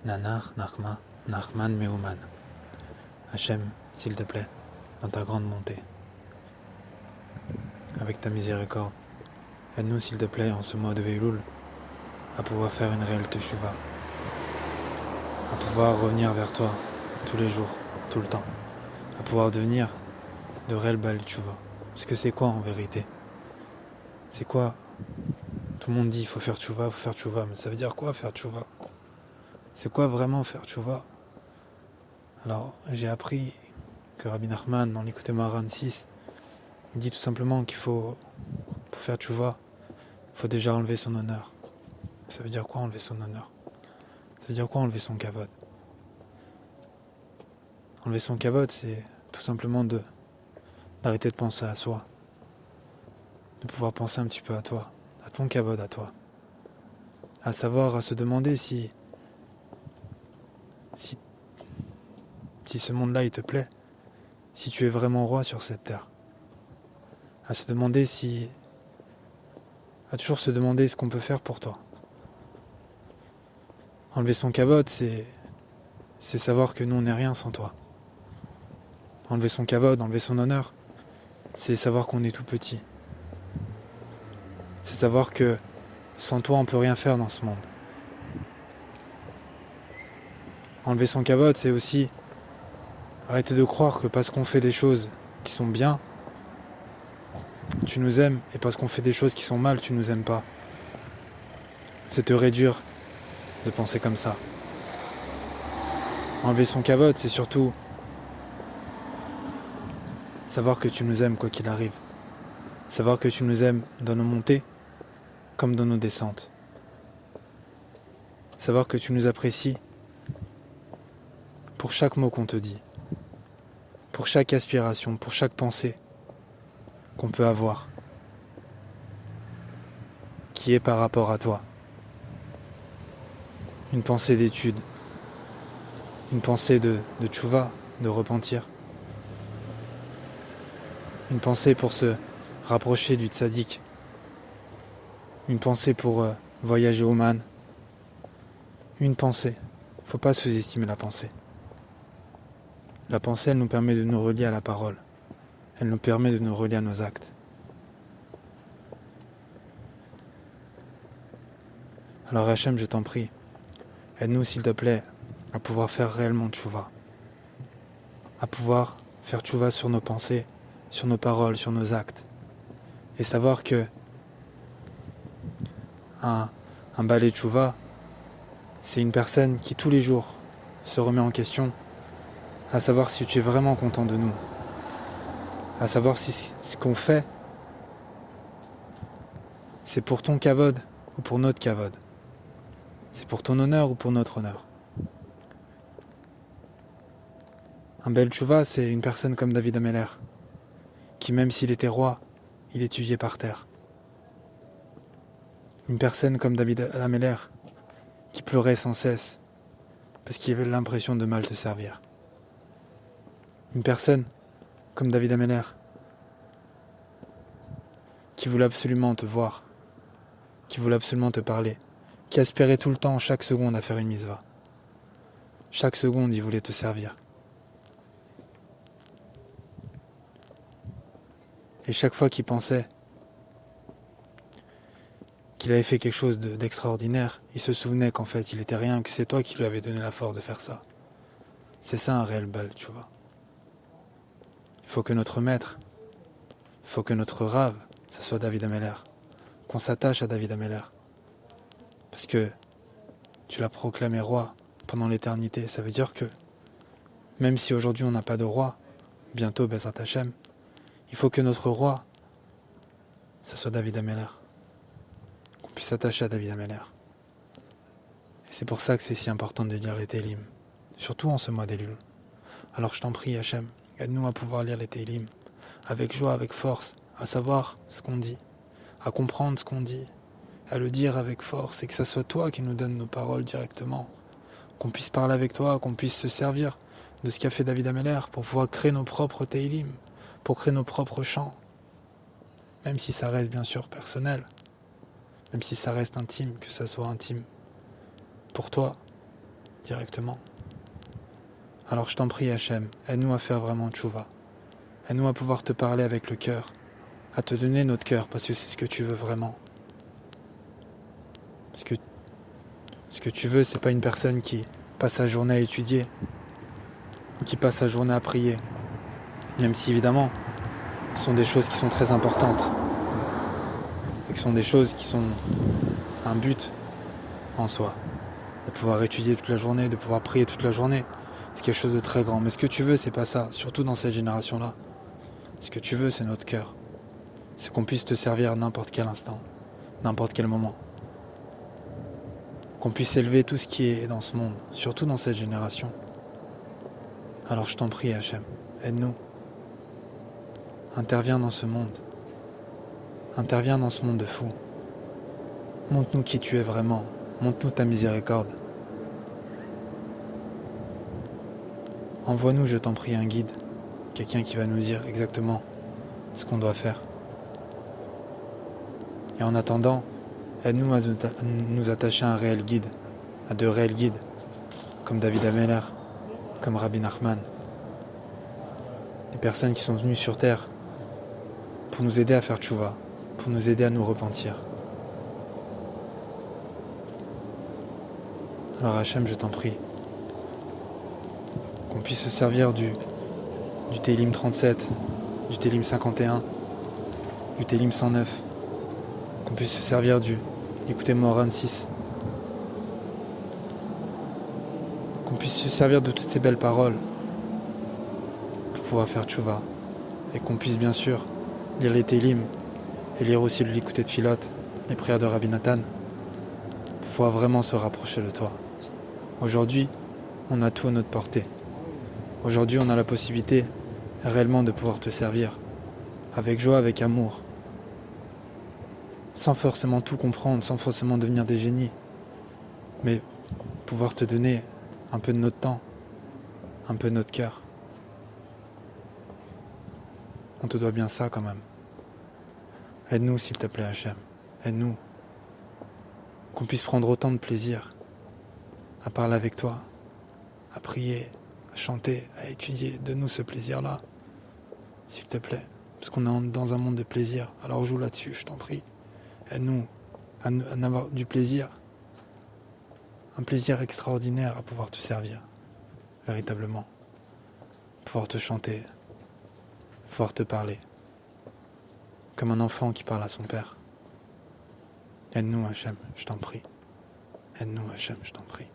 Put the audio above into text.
Nanar, Nachma, Nachman, Meuman. Hachem, s'il te plaît, dans ta grande bonté, avec ta miséricorde, aide-nous s'il te plaît en ce mois de Veilul à pouvoir faire une réelle teshuva, à pouvoir revenir vers toi tous les jours, tout le temps, à pouvoir devenir de réels Baal teshuva. Parce que c'est quoi en vérité? C'est quoi? Tout le monde dit il faut faire teshuva, mais ça veut dire quoi faire teshuva? C'est quoi vraiment faire teshuva? Alors j'ai appris que Rabbi Nachman dans l'Écoute Moharan 6 il dit tout simplement qu'il faut, pour faire teshuva, il faut déjà enlever son honneur. Ça veut dire quoi enlever son honneur? Ça veut dire quoi enlever son kavod? Enlever son kavod, c'est tout simplement d'arrêter de penser à soi, de pouvoir penser un petit peu à toi, à ton kavod, à toi, à savoir, à se demander si ce monde-là il te plaît, si tu es vraiment roi sur cette terre, à se demander à toujours se demander ce qu'on peut faire pour toi. Enlever son kavod, c'est savoir que nous on n'est rien sans toi. Enlever son kavod, enlever son honneur, c'est savoir qu'on est tout petit. C'est savoir que sans toi on peut rien faire dans ce monde. Enlever son kavod, c'est aussi arrêter de croire que parce qu'on fait des choses qui sont bien, tu nous aimes, et parce qu'on fait des choses qui sont mal, tu nous aimes pas. C'est te réduire de penser comme ça. Enlever son kavod, c'est surtout savoir que tu nous aimes quoi qu'il arrive. Savoir que tu nous aimes dans nos montées comme dans nos descentes. Savoir que tu nous apprécies pour chaque mot qu'on te dit, pour chaque aspiration, pour chaque pensée qu'on peut avoir, qui est par rapport à toi. Une pensée d'étude, une pensée de tchouva, de repentir, une pensée pour se rapprocher du tzaddik, une pensée pour voyager au man, une pensée. Faut pas sous-estimer la pensée. La pensée, elle nous permet de nous relier à la parole. Elle nous permet de nous relier à nos actes. Alors Hachem, je t'en prie, aide-nous s'il te plaît à pouvoir faire réellement tchouva, à pouvoir faire tchouva sur nos pensées, sur nos paroles, sur nos actes, et savoir que un balai tchouva, c'est une personne qui tous les jours se remet en question, à savoir si tu es vraiment content de nous, à savoir si ce qu'on fait, c'est pour ton kavod ou pour notre kavod, c'est pour ton honneur ou pour notre honneur. Un bel tchouva, c'est une personne comme David Ameller, qui même s'il était roi, il étudiait par terre. Une personne comme David Ameller, qui pleurait sans cesse, parce qu'il avait l'impression de mal te servir. Une personne comme David Ameller, qui voulait absolument te voir, qui voulait absolument te parler, qui aspirait tout le temps, chaque seconde, à faire une mitzvah. Chaque seconde, il voulait te servir. Et chaque fois qu'il pensait qu'il avait fait quelque chose d'extraordinaire, il se souvenait qu'en fait, il était rien, que c'est toi qui lui avais donné la force de faire ça. C'est ça un réel bal, tu vois. Il faut que notre maître, il faut que notre rave, ça soit David Ameller. Qu'on s'attache à David Ameller. Parce que tu l'as proclamé roi pendant l'éternité. Ça veut dire que, même si aujourd'hui on n'a pas de roi, bientôt Bezrat Hashem, il faut que notre roi, ça soit David Ameller. Qu'on puisse s'attacher à David Ameller. Et c'est pour ça que c'est si important de lire les Télim. Surtout en ce mois d'Elul. Alors je t'en prie Hachem, aide-nous à pouvoir lire les Télim. Avec joie, avec force, à savoir ce qu'on dit, à comprendre ce qu'on dit, à le dire avec force, et que ça soit toi qui nous donne nos paroles directement. Qu'on puisse parler avec toi, qu'on puisse se servir de ce qu'a fait David Ameller pour pouvoir créer nos propres Télim, pour créer nos propres chants. Même si ça reste bien sûr personnel, même si ça reste intime, que ça soit intime pour toi, directement. Alors je t'en prie Hachem, aide-nous à faire vraiment tchouva. Aide-nous à pouvoir te parler avec le cœur, à te donner notre cœur parce que c'est ce que tu veux vraiment. Parce que ce que tu veux, c'est pas une personne qui passe sa journée à étudier ou qui passe sa journée à prier. Même si évidemment, ce sont des choses qui sont très importantes et que ce sont des choses qui sont un but en soi. De pouvoir étudier toute la journée, de pouvoir prier toute la journée, c'est quelque chose de très grand. Mais ce que tu veux, c'est pas ça, surtout dans cette génération-là. Ce que tu veux, c'est notre cœur. C'est qu'on puisse te servir à n'importe quel instant, n'importe quel moment. Qu'on puisse élever tout ce qui est dans ce monde, surtout dans cette génération. Alors je t'en prie, Hachem, aide-nous. Interviens dans ce monde. Interviens dans ce monde de fous. Montre-nous qui tu es vraiment. Montre-nous ta miséricorde. Envoie-nous, je t'en prie, un guide. Quelqu'un qui va nous dire exactement ce qu'on doit faire. Et en attendant, aide-nous à nous attacher à un réel guide, à de réels guides, comme David Ameller, comme Rabbi Nachman. Des personnes qui sont venues sur terre pour nous aider à faire tchouva, pour nous aider à nous repentir. Alors Hachem, je t'en prie, qu'on puisse se servir du Télim 37, du Télim 51, du Télim 109, qu'on puisse se servir écoutez Moran 6, qu'on puisse se servir de toutes ces belles paroles pour pouvoir faire tchouva, et qu'on puisse bien sûr lire les Télim et lire aussi le Likutei Tfilot, les prières de Rabbi Nathan, pour pouvoir vraiment se rapprocher de toi. Aujourd'hui, on a tout à notre portée. Aujourd'hui, on a la possibilité réellement de pouvoir te servir, avec joie, avec amour, sans forcément tout comprendre, sans forcément devenir des génies, mais pouvoir te donner un peu de notre temps, un peu de notre cœur. On te doit bien ça quand même. Aide-nous s'il te plaît Hachem, aide-nous, qu'on puisse prendre autant de plaisir à parler avec toi, à prier, à chanter, à étudier. Donne-nous ce plaisir-là, s'il te plaît. Parce qu'on est dans un monde de plaisir. Alors joue là-dessus, je t'en prie. Aide-nous à avoir du plaisir. Un plaisir extraordinaire à pouvoir te servir. Véritablement. Pouvoir te chanter. Pouvoir te parler. Comme un enfant qui parle à son père. Aide-nous Hachem, je t'en prie. Aide-nous Hachem, je t'en prie.